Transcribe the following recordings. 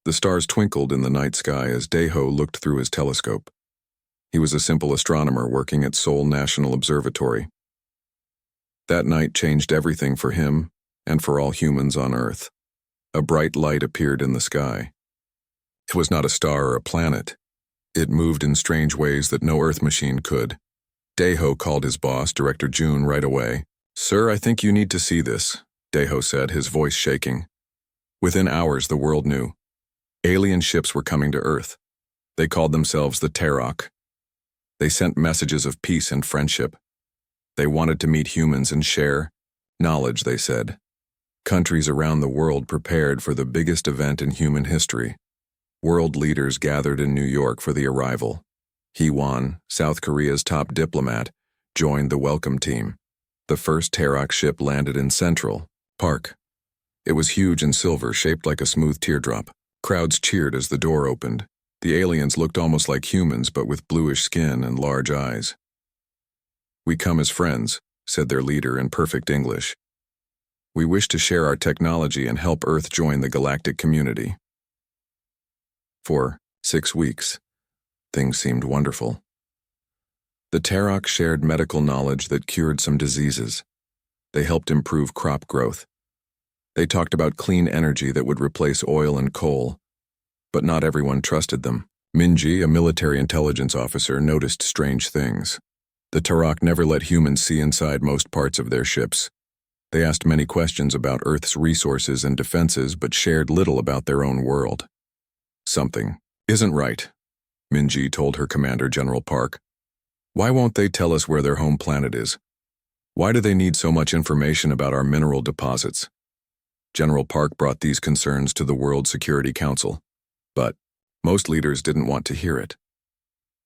The stars twinkled in the night sky as Daeho looked through his telescope. He was a simple astronomer working at Seoul National Observatory. That night changed everything for him and for all humans on Earth. A bright light appeared in the sky. It was not a star or a planet. It moved in strange ways that no Earth machine could. Daeho called his boss, Director Jun, right away. "Sir, I think you need to see this," Daeho said, his voice shaking. Within hours, the world knew. Alien ships were coming to Earth. They called themselves the Terok. They sent messages of peace and friendship. They wanted to meet humans and share knowledge, they said. Countries around the world prepared for the biggest event in human history. World leaders gathered in New York for the arrival. Hee-won, South Korea's top diplomat, joined the welcome team. The first Terok ship landed in Central Park. It was huge and silver, shaped like a smooth teardrop. Crowds cheered as the door opened. The aliens looked almost like humans, but with bluish skin and large eyes. "We come as friends," said their leader in perfect English. "We wish to share our technology and help Earth join the galactic community." For 6 weeks, things seemed wonderful. The Terok shared medical knowledge that cured some diseases. They helped improve crop growth. They talked about clean energy that would replace oil and coal. But not everyone trusted them. Minji, a military intelligence officer, noticed strange things. The Terok never let humans see inside most parts of their ships. They asked many questions about Earth's resources and defenses, but shared little about their own world. "Something isn't right," Minji told her commander, General Park. "Why won't they tell us where their home planet is? Why do they need so much information about our mineral deposits?" General Park brought these concerns to the World Security Council, but most leaders didn't want to hear it.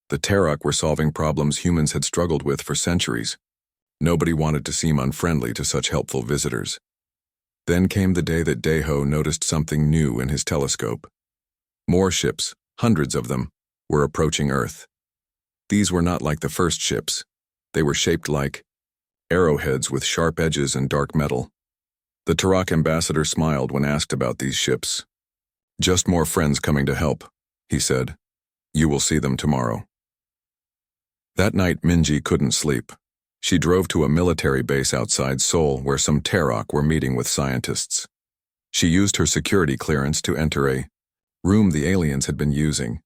The Terok were solving problems humans had struggled with for centuries. Nobody wanted to seem unfriendly to such helpful visitors. Then came the day that Daeho noticed something new in his telescope. More ships, hundreds of them, were approaching Earth. These were not like the first ships. They were shaped like arrowheads with sharp edges and dark metal. The Terok ambassador smiled when asked about these ships. "Just more friends coming to help," he said. "You will see them tomorrow." That night, Minji couldn't sleep. She drove to a military base outside Seoul where some Terok were meeting with scientists. She used her security clearance to enter a room the aliens had been using.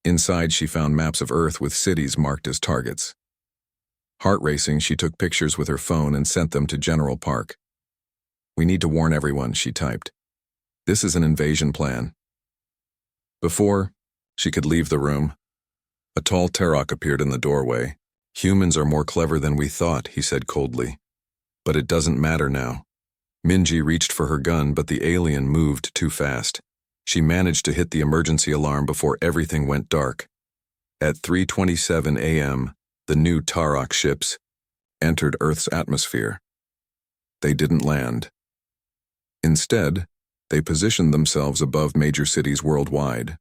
Inside, she found maps of Earth with cities marked as targets. Heart racing, she took pictures with her phone and sent them to General Park. "We need to warn everyone," she typed. "This is an invasion plan." Before she could leave the room, a tall Terok appeared in the doorway. "Humans are more clever than we thought," he said coldly. "But it doesn't matter now." Minji reached for her gun, but the alien moved too fast. She managed to hit the emergency alarm before everything went dark. At 3:27 a.m., the new Terok ships entered Earth's atmosphere. They didn't land. Instead, they positioned themselves above major cities worldwide.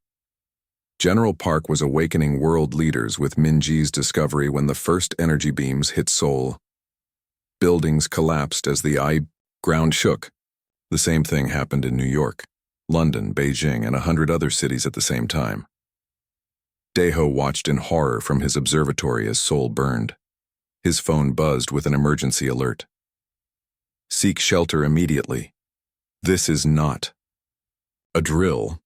General Park was awakening world leaders with Minji's discovery when the first energy beams hit Seoul. Buildings collapsed as the ground shook. The same thing happened in New York, London, Beijing, and 100 other cities at the same time. Daeho watched in horror from his observatory as Seoul burned. His phone buzzed with an emergency alert. "Seek shelter immediately. This is not a drill."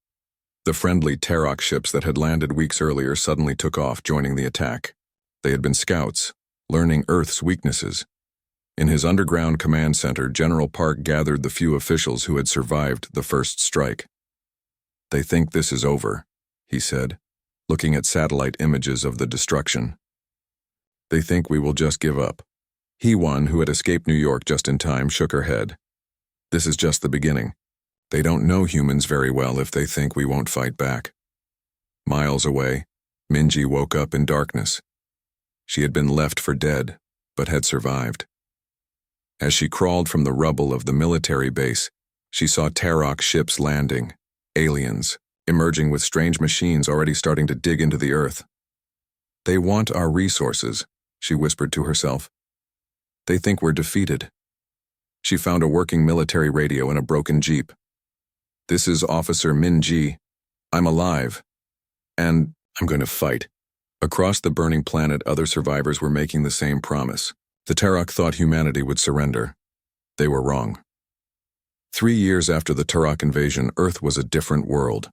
The friendly Terok ships that had landed weeks earlier suddenly took off, joining the attack. They had been scouts, learning Earth's weaknesses. In his underground command center, General Park gathered the few officials who had survived the first strike. "They think this is over," he said, looking at satellite images of the destruction. "They think we will just give up." Hee-won, who had escaped New York just in time, shook her head. "This is just the beginning. They don't know humans very well if they think we won't fight back." Miles away, Minji woke up in darkness. She had been left for dead, but had survived. As she crawled from the rubble of the military base, she saw Terok ships landing, aliens, emerging with strange machines already starting to dig into the Earth. "They want our resources," she whispered to herself. "They think we're defeated." She found a working military radio in a broken jeep. "This is Officer Minji," I'm alive. And I'm going to fight. Across the burning planet, other survivors were making the same promise. The Turok thought humanity would surrender. They were wrong. 3 years after the Turok invasion, Earth was a different world.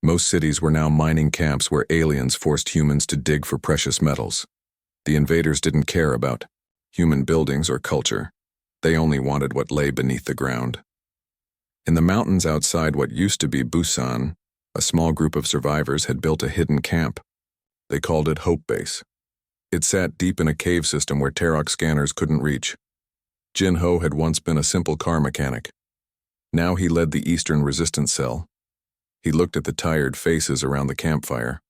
Most cities were now mining camps where aliens forced humans to dig for precious metals. The invaders didn't care about human buildings or culture. They only wanted what lay beneath the ground. In the mountains outside what used to be Busan, a small group of survivors had built a hidden camp. They called it Hope Base. It sat deep in a cave system where Turok scanners couldn't reach. Jin-Ho had once been a simple car mechanic. Now he led the Eastern Resistance Cell. He looked at the tired faces around the campfire.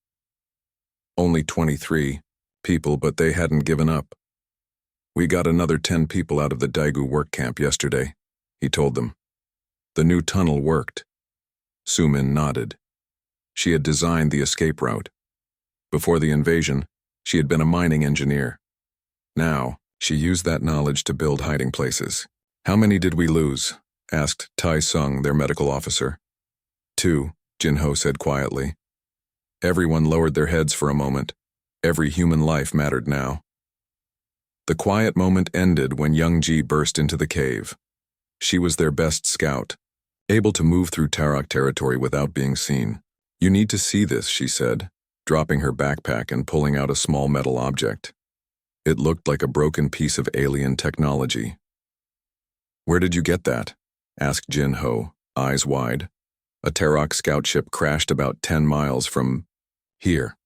Only 23 people, but they hadn't given up. We got another 10 people out of the Daegu work camp yesterday, he told them. The new tunnel worked. Sumin nodded. She had designed the escape route. Before the invasion, she had been a mining engineer. Now, she used that knowledge to build hiding places. How many did we lose? Asked Tai Sung, their medical officer. 2, Jin-Ho said quietly. Everyone lowered their heads for a moment. Every human life mattered now. The quiet moment ended when Young Ji burst into the cave. She was their best scout, able to move through Turok territory without being seen. You need to see this, she said, dropping her backpack and pulling out a small metal object. It looked like a broken piece of alien technology. Where did you get that? Asked Jin-Ho, eyes wide. A Turok scout ship crashed about 10 miles from here.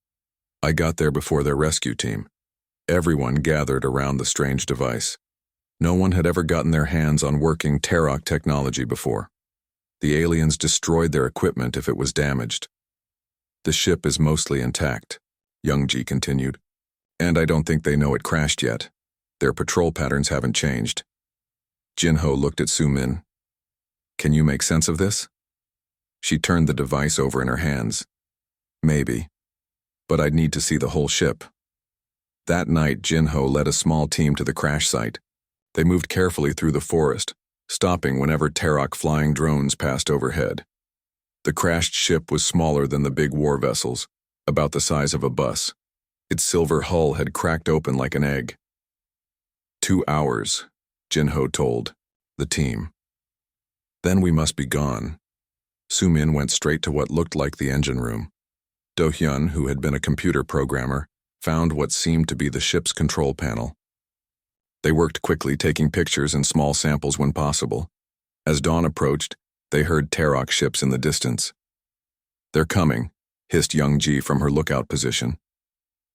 I got there before their rescue team. Everyone gathered around the strange device. No one had ever gotten their hands on working Turok technology before. The aliens destroyed their equipment if it was damaged. The ship is mostly intact, Young-ji continued. And I don't think they know it crashed yet. Their patrol patterns haven't changed. Jin-Ho looked at Su-min. Can you make sense of this? She turned the device over in her hands. Maybe. But I'd need to see the whole ship. That night, Jin-Ho led a small team to the crash site. They moved carefully through the forest, stopping whenever Turok flying drones passed overhead. The crashed ship was smaller than the big war vessels, about the size of a bus. Its silver hull had cracked open like an egg. 2 hours, Jin-Ho told the team. Then we must be gone. Su-min went straight to what looked like the engine room. Do-hyun, who had been a computer programmer, found what seemed to be the ship's control panel. They worked quickly, taking pictures and small samples when possible. As dawn approached, they heard Turok ships in the distance. They're coming, hissed Young-ji from her lookout position.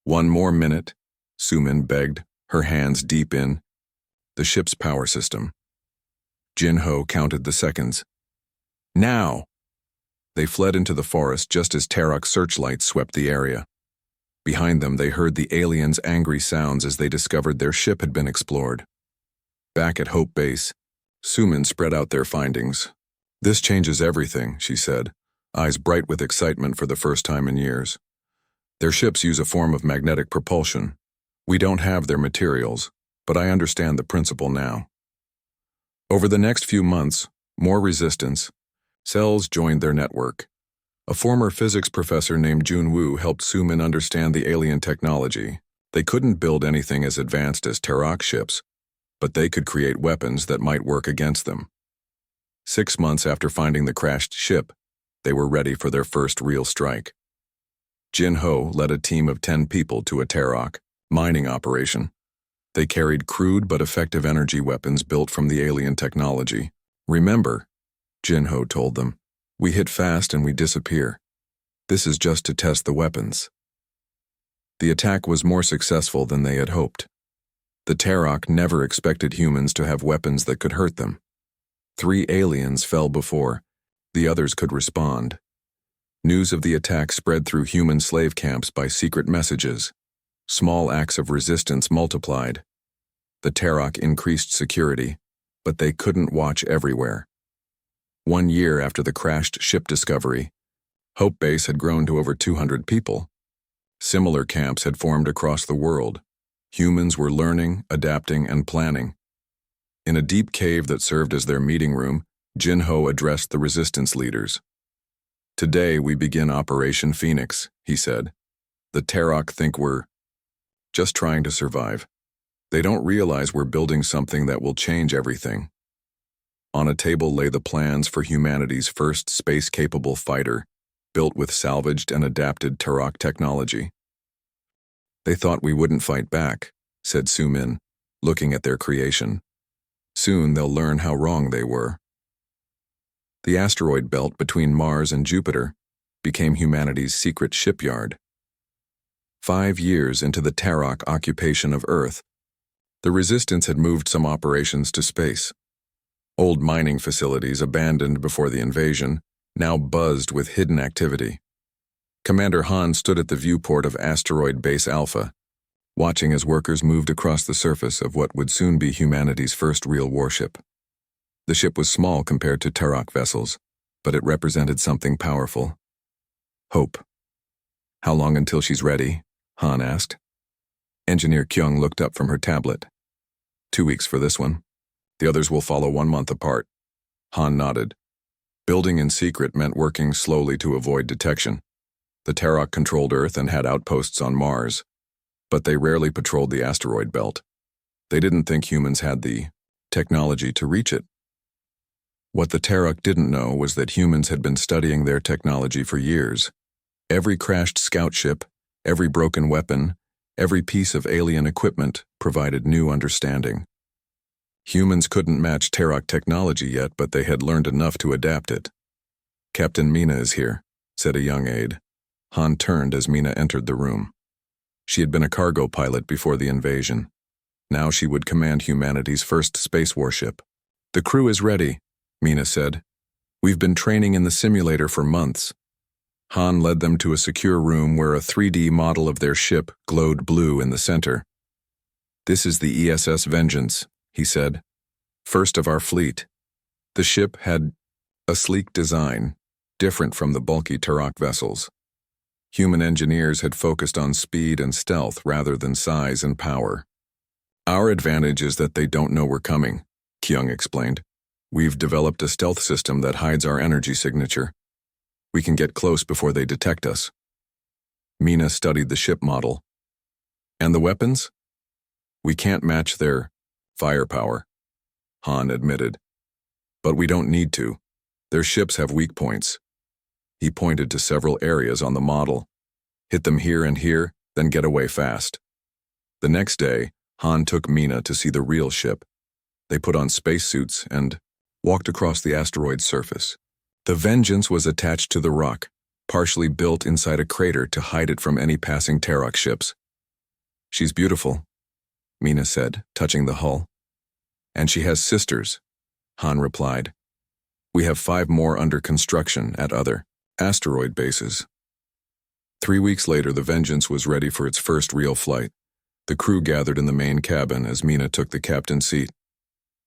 1 more minute, Su-min begged, her hands deep in the ship's power system. Jin-Ho counted the seconds. Now! They fled into the forest just as Turok searchlights swept the area. Behind them, they heard the aliens' angry sounds as they discovered their ship had been explored. Back at Hope Base, Su-min spread out their findings. This changes everything, she said, eyes bright with excitement for the first time in years. Their ships use a form of magnetic propulsion. We don't have their materials, but I understand the principle now. Over the next few months, more resistance cells joined their network. A former physics professor named Jun Woo helped Su-min understand the alien technology. They couldn't build anything as advanced as Turok ships, but they could create weapons that might work against them. 6 months after finding the crashed ship, they were ready for their first real strike. Jin-Ho led a team of 10 people to a Turok mining operation. They carried crude but effective energy weapons built from the alien technology. Remember, Jin-Ho told them, we hit fast and we disappear. This is just to test the weapons. The attack was more successful than they had hoped. The Turok never expected humans to have weapons that could hurt them. 3 aliens fell before the others could respond. News of the attack spread through human slave camps by secret messages. Small acts of resistance multiplied. The Turok increased security, but they couldn't watch everywhere. 1 year after the crashed ship discovery, Hope Base had grown to over 200 people. Similar camps had formed across the world. Humans were learning, adapting, and planning. In a deep cave that served as their meeting room, Jin-Ho addressed the resistance leaders. Today we begin Operation Phoenix, he said. The Terok think we're just trying to survive. They don't realize we're building something that will change everything. On a table lay the plans for humanity's first space-capable fighter, built with salvaged and adapted Terok technology. They thought we wouldn't fight back, said Sumin, looking at their creation. Soon they'll learn how wrong they were. The asteroid belt between Mars and Jupiter became humanity's secret shipyard. 5 years into the Terok occupation of Earth, the Resistance had moved some operations to space. Old mining facilities abandoned before the invasion now buzzed with hidden activity. Commander Han stood at the viewport of Asteroid Base Alpha, watching as workers moved across the surface of what would soon be humanity's first real warship. The ship was small compared to Terok vessels, but it represented something powerful. Hope. How long until she's ready? Han asked. Engineer Kyung looked up from her tablet. 2 weeks for this one. The others will follow 1 month apart. Han nodded. Building in secret meant working slowly to avoid detection. The Terok controlled Earth and had outposts on Mars, but they rarely patrolled the asteroid belt. They didn't think humans had the technology to reach it. What the Terok didn't know was that humans had been studying their technology for years. Every crashed scout ship, every broken weapon, every piece of alien equipment provided new understanding. Humans couldn't match Terok technology yet, but they had learned enough to adapt it. Captain Mina is here, said a young aide. Han turned as Mina entered the room. She had been a cargo pilot before the invasion. Now she would command humanity's first space warship. The crew is ready, Mina said. We've been training in the simulator for months. Han led them to a secure room where a 3D model of their ship glowed blue in the center. This is the ESS Vengeance, he said. First of our fleet. The ship had a sleek design, different from the bulky Terok vessels. Human engineers had focused on speed and stealth rather than size and power. Our advantage is that they don't know we're coming, Kyung explained. We've developed a stealth system that hides our energy signature. We can get close before they detect us. Mina studied the ship model. And the weapons? We can't match their firepower, Han admitted. But we don't need to. Their ships have weak points. He pointed to several areas on the model. Hit them here and here, then get away fast. The next day, Han took Mina to see the real ship. They put on spacesuits and walked across the asteroid's surface. The Vengeance was attached to the rock, partially built inside a crater to hide it from any passing Terok ships. She's beautiful, Mina said, touching the hull. And she has sisters, Han replied. We have 5 more under construction at other asteroid bases. 3 weeks later, the Vengeance was ready for its first real flight. The crew gathered in the main cabin as Mina took the captain's seat.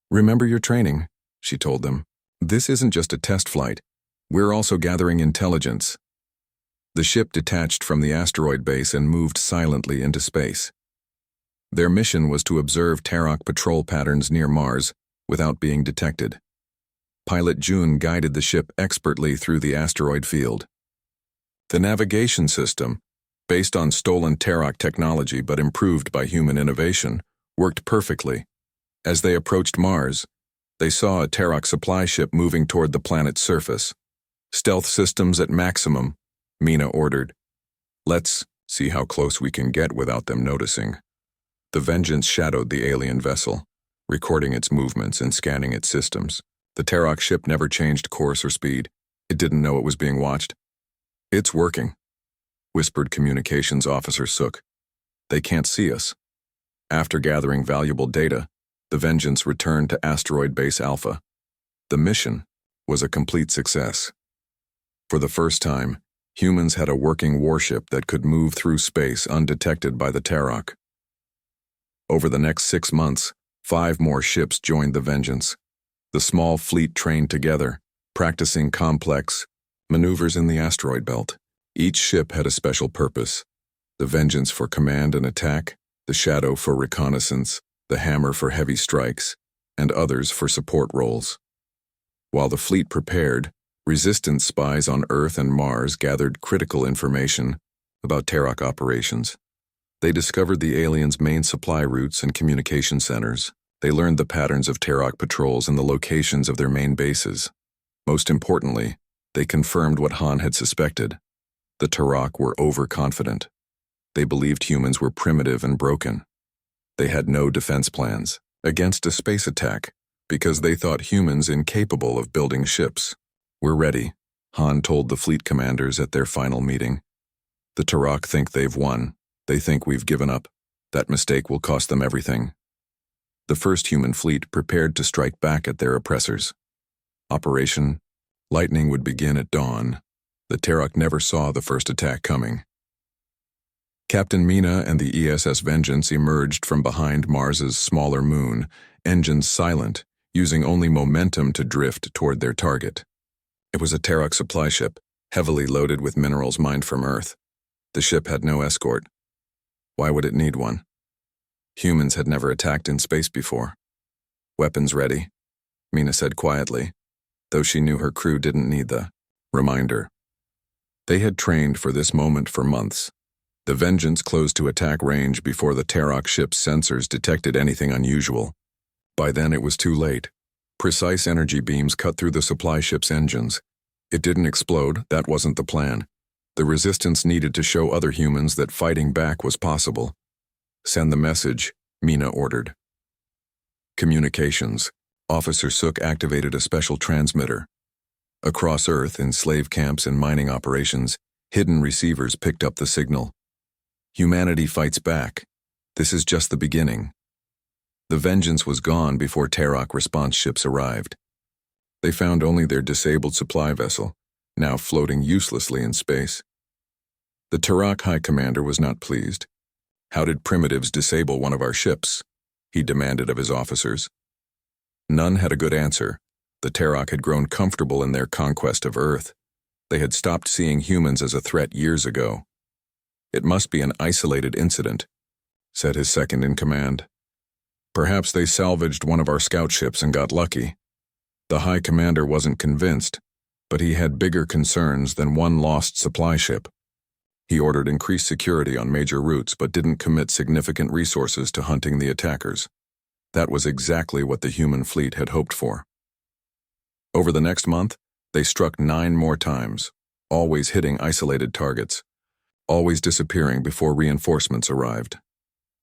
Remember your training, she told them. This isn't just a test flight. We're also gathering intelligence. The ship detached from the asteroid base and moved silently into space. Their mission was to observe Terok patrol patterns near Mars without being detected. Pilot Jun guided the ship expertly through the asteroid field. The navigation system, based on stolen Terok technology but improved by human innovation, worked perfectly. As they approached Mars, they saw a Terok supply ship moving toward the planet's surface. Stealth systems at maximum, Mina ordered. Let's see how close we can get without them noticing. The Vengeance shadowed the alien vessel, recording its movements and scanning its systems. The Terok ship never changed course or speed. It didn't know it was being watched. It's working, whispered Communications Officer Suk. They can't see us. After gathering valuable data, the Vengeance returned to Asteroid Base Alpha. The mission was a complete success. For the first time, humans had a working warship that could move through space undetected by the Terok. Over the next 6 months, 5 more ships joined the Vengeance. The small fleet trained together, practicing complex maneuvers in the asteroid belt. Each ship had a special purpose. The Vengeance for command and attack, the Shadow for reconnaissance, the Hammer for heavy strikes, and others for support roles. While the fleet prepared, Resistance spies on Earth and Mars gathered critical information about Terok operations. They discovered the aliens' main supply routes and communication centers. They learned the patterns of Terok patrols and the locations of their main bases. Most importantly, they confirmed what Han had suspected. The Terok were overconfident. They believed humans were primitive and broken. They had no defense plans against a space attack because they thought humans incapable of building ships. "We're ready," Han told the fleet commanders at their final meeting. "The Terok think they've won. They think we've given up. That mistake will cost them everything." The first human fleet prepared to strike back at their oppressors. Operation Lightning would begin at dawn. The Terok never saw the first attack coming. Captain Mina and the ESS Vengeance emerged from behind Mars's smaller moon, engines silent, using only momentum to drift toward their target. It was a Terok supply ship, heavily loaded with minerals mined from Earth. The ship had no escort. Why would it need one? Humans had never attacked in space before. "Weapons ready," Mina said quietly, though she knew her crew didn't need the reminder. They had trained for this moment for months. The Vengeance closed to attack range before the Terok ship's sensors detected anything unusual. By then it was too late. Precise energy beams cut through the supply ship's engines. It didn't explode, that wasn't the plan. The resistance needed to show other humans that fighting back was possible. "Send the message," Mina ordered. Communications. Officer Sook activated a special transmitter. Across Earth, in slave camps and mining operations, hidden receivers picked up the signal. "Humanity fights back. This is just the beginning." The Vengeance was gone before Terok response ships arrived. They found only their disabled supply vessel, now floating uselessly in space. The Terok High Commander was not pleased. "How did primitives disable one of our ships?" he demanded of his officers. None had a good answer. The Terok had grown comfortable in their conquest of Earth. They had stopped seeing humans as a threat years ago. "It must be an isolated incident," said his second-in-command. "Perhaps they salvaged one of our scout ships and got lucky." The High Commander wasn't convinced, but he had bigger concerns than one lost supply ship. He ordered increased security on major routes but didn't commit significant resources to hunting the attackers. That was exactly what the human fleet had hoped for. Over the next month, they struck 9 more times, always hitting isolated targets, always disappearing before reinforcements arrived.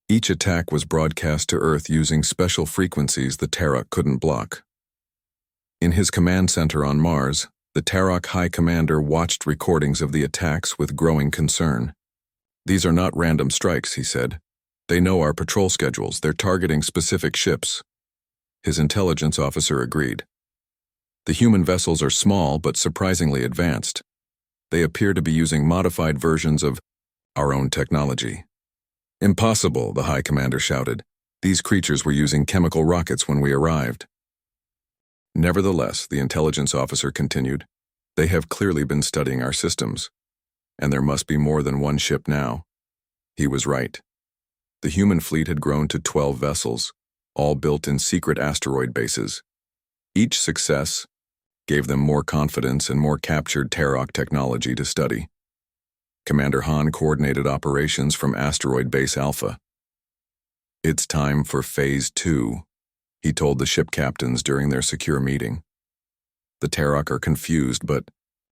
Each attack was broadcast to Earth using special frequencies the Terok couldn't block. In his command center on Mars, the Terok High Commander watched recordings of the attacks with growing concern. "These are not random strikes," he said. "They know our patrol schedules. They're targeting specific ships." His intelligence officer agreed. "The human vessels are small but surprisingly advanced. They appear to be using modified versions of our own technology." "Impossible," the High Commander shouted. "These creatures were using chemical rockets when we arrived." "Nevertheless," the intelligence officer continued, "they have clearly been studying our systems. And there must be more than one ship now." He was right. The human fleet had grown to 12 vessels, all built in secret asteroid bases. Each success gave them more confidence and more captured Terok technology to study. Commander Han coordinated operations from Asteroid Base Alpha. "It's time for Phase 2, he told the ship captains during their secure meeting. "The Terok are confused, but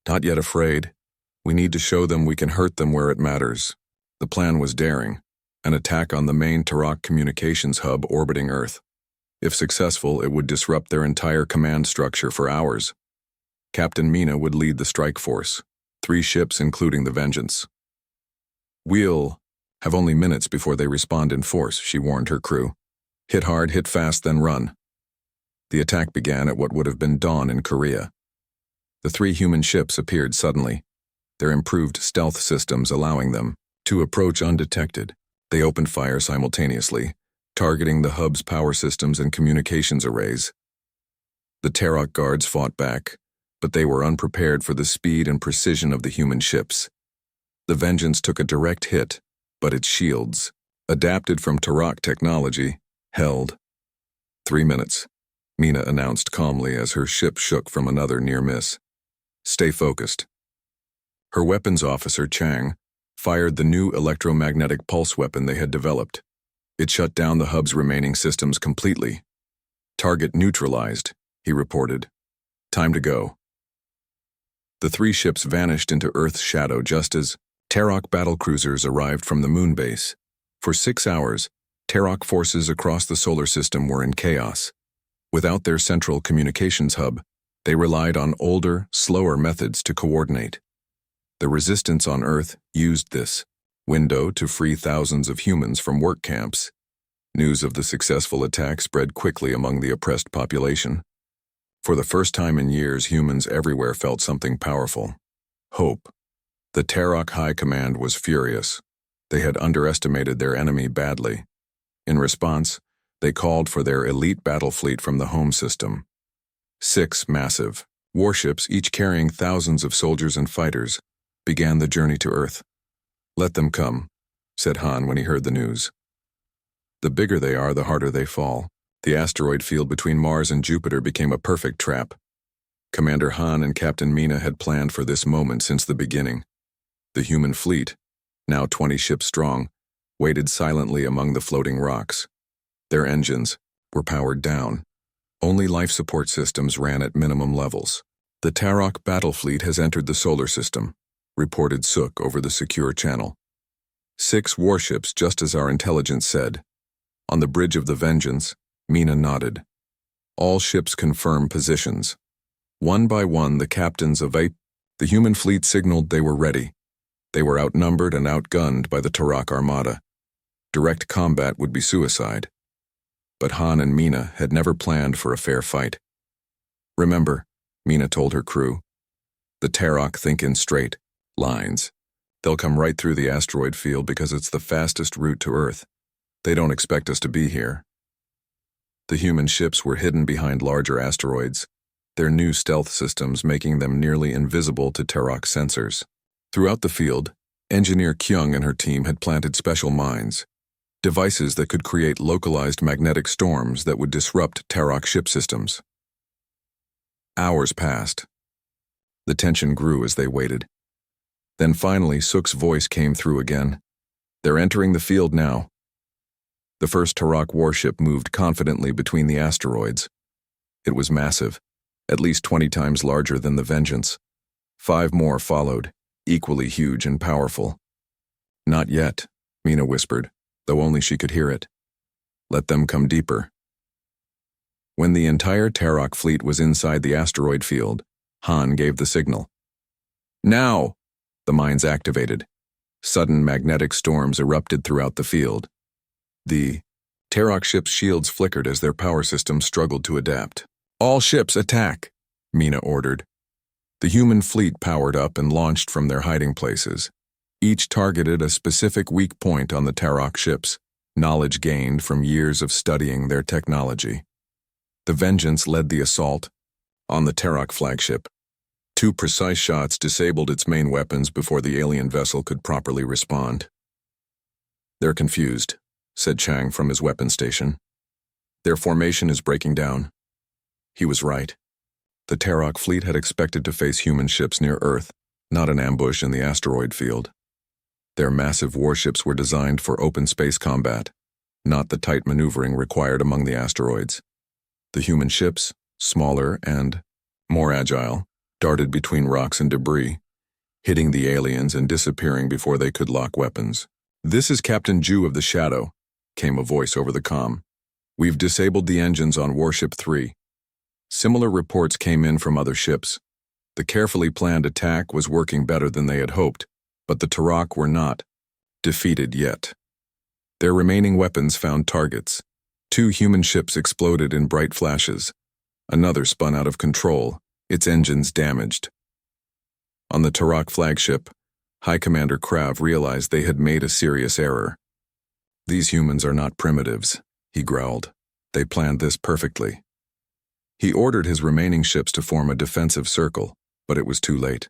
not yet afraid. We need to show them we can hurt them where it matters." The plan was daring, an attack on the main Terok communications hub orbiting Earth. If successful, it would disrupt their entire command structure for hours. Captain Mina would lead the strike force, 3 ships including the Vengeance. "We'll have only minutes before they respond in force," she warned her crew. "Hit hard, hit fast, then run." The attack began at what would have been dawn in Korea. The 3 human ships appeared suddenly, their improved stealth systems allowing them to approach undetected. They opened fire simultaneously, targeting the hub's power systems and communications arrays. The Terok guards fought back, but they were unprepared for the speed and precision of the human ships. The Vengeance took a direct hit, but its shields, adapted from Terok technology, held. 3 minutes, Mina announced calmly as her ship shook from another near miss. Stay focused. Her weapons officer, Chang, fired the new electromagnetic pulse weapon they had developed. It shut down the hub's remaining systems completely. Target neutralized, he reported. Time to go. The three ships vanished into Earth's shadow just as Terok battlecruisers arrived from the moon base. For 6 hours, Terok forces across the solar system were in chaos. Without their central communications hub, they relied on older, slower methods to coordinate. The resistance on Earth used this window to free thousands of humans from work camps. News of the successful attack spread quickly among the oppressed population. For the first time in years, humans everywhere felt something powerful. Hope. The Terok High Command was furious. They had underestimated their enemy badly. In response, they called for their elite battle fleet from the home system. 6 massive warships, each carrying thousands of soldiers and fighters, began the journey to Earth. Let them come, said Han when he heard the news. The bigger they are, the harder they fall. The asteroid field between Mars and Jupiter became a perfect trap. Commander Han and Captain Mina had planned for this moment since the beginning. The human fleet, now 20 ships strong, waited silently among the floating rocks. Their engines were powered down. Only life support systems ran at minimum levels. The Terok battle fleet has entered the solar system, reported Suk over the secure channel. 6 warships, just as our intelligence said. On the bridge of the Vengeance, Mina nodded. All ships confirm positions. One by one, the captains of the human fleet signaled they were ready. They were outnumbered and outgunned by the Terok armada. Direct combat would be suicide. But Han and Mina had never planned for a fair fight. Remember, Mina told her crew, the Terok think in straight lines. They'll come right through the asteroid field because it's the fastest route to Earth. They don't expect us to be here. The human ships were hidden behind larger asteroids, their new stealth systems making them nearly invisible to Terok sensors. Throughout the field, Engineer Kyung and her team had planted special mines, devices that could create localized magnetic storms that would disrupt Terok ship systems. Hours passed. The tension grew as they waited. Then finally, Suk's voice came through again. They're entering the field now. The first Terok warship moved confidently between the asteroids. It was massive, at least 20 times larger than the Vengeance. 5 more followed, equally huge and powerful. Not yet, Mina whispered, though only she could hear it. Let them come deeper. When the entire Terok fleet was inside the asteroid field, Han gave the signal. Now! The mines activated. Sudden magnetic storms erupted throughout the field. The Terok ships' shields flickered as their power systems struggled to adapt. All ships attack, Mina ordered. The human fleet powered up and launched from their hiding places. Each targeted a specific weak point on the Terok ships, knowledge gained from years of studying their technology. The Vengeance led the assault on the Terok flagship. 2 precise shots disabled its main weapons before the alien vessel could properly respond. They're confused, said Chang from his weapon station. Their formation is breaking down. He was right. The Terok fleet had expected to face human ships near Earth, not an ambush in the asteroid field. Their massive warships were designed for open space combat, not the tight maneuvering required among the asteroids. The human ships, smaller and more agile, darted between rocks and debris, hitting the aliens and disappearing before they could lock weapons. This is Captain Ju of the Shadow, came a voice over the comm. We've disabled the engines on Warship 3. Similar reports came in from other ships. The carefully planned attack was working better than they had hoped, but the Terok were not defeated yet. Their remaining weapons found targets. 2 human ships exploded in bright flashes. Another spun out of control, its engines damaged. On the Terok flagship, High Commander Krav realized they had made a serious error. These humans are not primitives, he growled. They planned this perfectly. He ordered his remaining ships to form a defensive circle, but it was too late.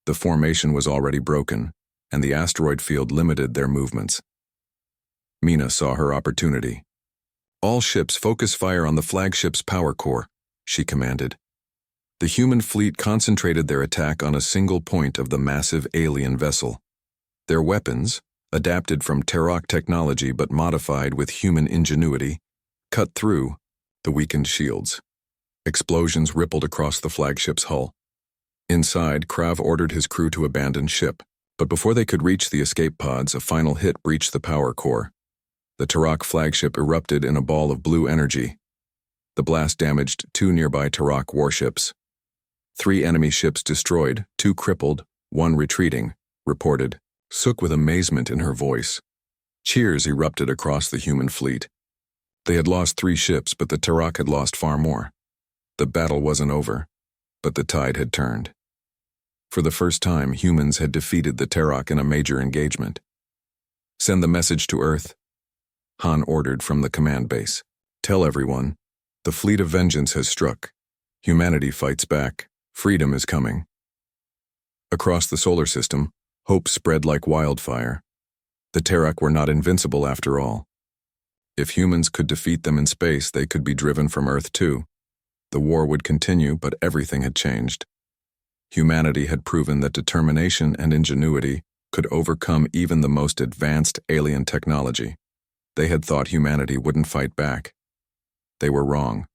The formation was already broken, and the asteroid field limited their movements. Mina saw her opportunity. All ships focus fire on the flagship's power core, she commanded. The human fleet concentrated their attack on a single point of the massive alien vessel. Their weapons, adapted from Terok technology but modified with human ingenuity, cut through the weakened shields. Explosions rippled across the flagship's hull. Inside, Krav ordered his crew to abandon ship, but before they could reach the escape pods, a final hit breached the power core. The Terok flagship erupted in a ball of blue energy. The blast damaged 2 nearby Terok warships. 3 enemy ships destroyed, 2 crippled, 1 retreating, reported Sook with amazement in her voice. Cheers erupted across the human fleet. They had lost 3 ships, but the Terok had lost far more. The battle wasn't over, but the tide had turned. For the first time, humans had defeated the Terok in a major engagement. Send the message to Earth, Han ordered from the command base. Tell everyone, the fleet of vengeance has struck. Humanity fights back. Freedom is coming. Across the solar system, hope spread like wildfire. The Terok were not invincible after all. If humans could defeat them in space, they could be driven from Earth too. The war would continue, but everything had changed. Humanity had proven that determination and ingenuity could overcome even the most advanced alien technology. They had thought humanity wouldn't fight back. They were wrong.